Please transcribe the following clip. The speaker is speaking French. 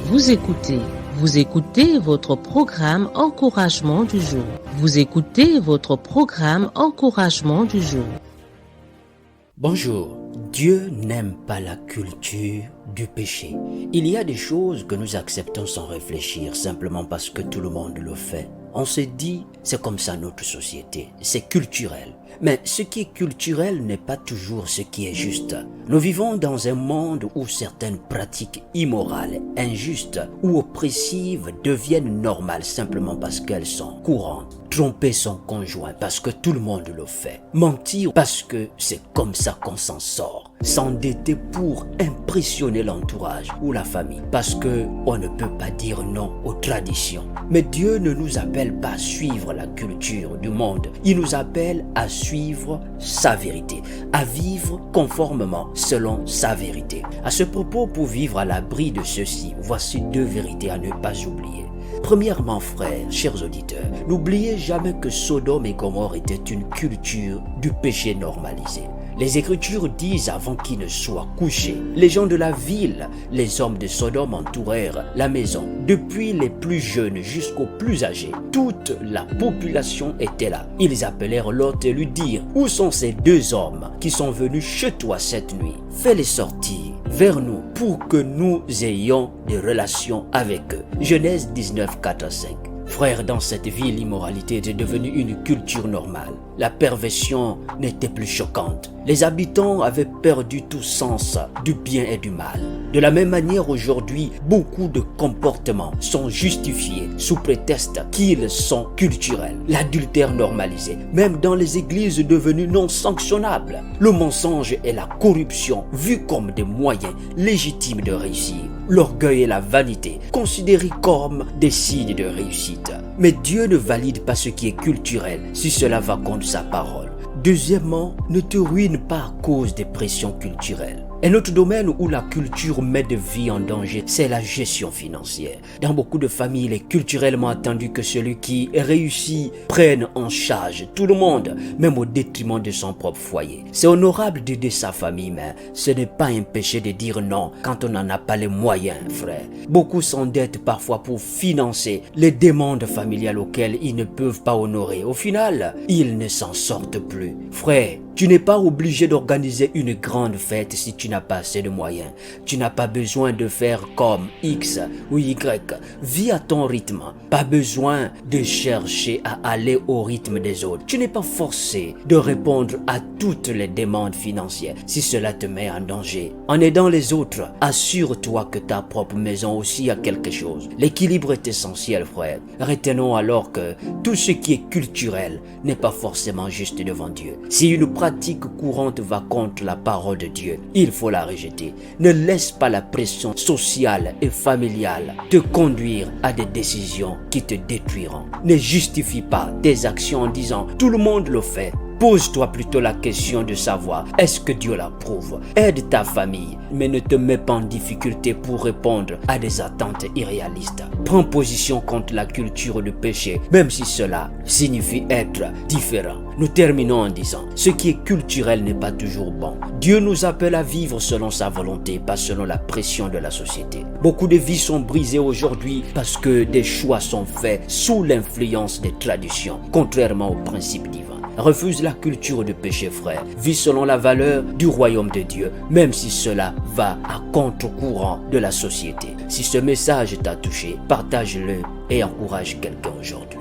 Vous écoutez votre programme Encouragement du jour. Vous écoutez votre programme Encouragement du jour. Bonjour. Dieu n'aime pas la culture du péché. Il y a des choses que nous acceptons sans réfléchir, simplement parce que tout le monde le fait. On se dit, c'est comme ça notre société, c'est culturel. Mais ce qui est culturel n'est pas toujours ce qui est juste. Nous vivons dans un monde où certaines pratiques immorales, injustes ou oppressives deviennent normales simplement parce qu'elles sont courantes. Tromper son conjoint parce que tout le monde le fait. Mentir parce que c'est comme ça qu'on s'en sort. S'endetter pour impressionner l'entourage ou la famille parce que on ne peut pas dire non aux traditions. Mais Dieu ne nous appelle pas à suivre la culture du monde. Il nous appelle à suivre sa vérité, à vivre conformément selon sa vérité. À ce propos, pour vivre à l'abri de ceci, voici 2 vérités à ne pas oublier. Premièrement, frères, chers auditeurs, n'oubliez jamais que Sodome et Gomorrhe étaient une culture du péché normalisé. Les Écritures disent avant qu'il ne soit couché, les gens de la ville, les hommes de Sodome entourèrent la maison, depuis les plus jeunes jusqu'aux plus âgés. Toute la population était là. Ils appelèrent Lot et lui dirent, « Où sont ces 2 hommes qui sont venus chez toi cette nuit? Fais-les sortir vers nous pour que nous ayons des relations avec eux. » Genèse 19, 4 à 5. Frères, dans cette vie, l'immoralité était devenue une culture normale. La perversion n'était plus choquante. Les habitants avaient perdu tout sens du bien et du mal. De la même manière, aujourd'hui, beaucoup de comportements sont justifiés sous prétexte qu'ils sont culturels. L'adultère normalisé, même dans les églises devenues non sanctionnables. Le mensonge et la corruption vus comme des moyens légitimes de réussir. L'orgueil et la vanité considérés comme des signes de réussite. Mais Dieu ne valide pas ce qui est culturel si cela va contre sa parole. Deuxièmement, ne te ruine pas à cause des pressions culturelles. Un autre domaine où la culture met de vie en danger, c'est la gestion financière. Dans beaucoup de familles, il est culturellement attendu que celui qui réussit prenne en charge tout le monde, même au détriment de son propre foyer. C'est honorable d'aider sa famille, mais ce n'est pas un péché de dire non quand on n'en a pas les moyens, frère. Beaucoup s'endettent parfois pour financer les demandes familiales auxquelles ils ne peuvent pas honorer. Au final, ils ne s'en sortent plus. Frère, tu n'es pas obligé d'organiser une grande fête si tu n'as pas assez de moyens. Tu n'as pas besoin de faire comme X ou Y. Vis à ton rythme. Pas besoin de chercher à aller au rythme des autres. Tu n'es pas forcé de répondre à toutes les demandes financières si cela te met en danger. En aidant les autres, assure-toi que ta propre maison aussi a quelque chose. L'équilibre est essentiel, frère. Retenons alors que tout ce qui est culturel n'est pas forcément juste devant Dieu. Si une pratique courante va contre la parole de Dieu, il faut la rejeter. Ne laisse pas la pression sociale et familiale te conduire à des décisions qui te détruiront. Ne justifie pas tes actions en disant « tout le monde le fait ». Pose-toi plutôt la question de savoir, est-ce que Dieu l'approuve? Aide ta famille, mais ne te mets pas en difficulté pour répondre à des attentes irréalistes. Prends position contre la culture du péché, même si cela signifie être différent. Nous terminons en disant, ce qui est culturel n'est pas toujours bon. Dieu nous appelle à vivre selon sa volonté, pas selon la pression de la société. Beaucoup de vies sont brisées aujourd'hui parce que des choix sont faits sous l'influence des traditions, contrairement aux principes divins. Refuse la culture du péché, frère. Vis selon la valeur du royaume de Dieu, même si cela va à contre-courant de la société. Si ce message t'a touché, partage-le et encourage quelqu'un aujourd'hui.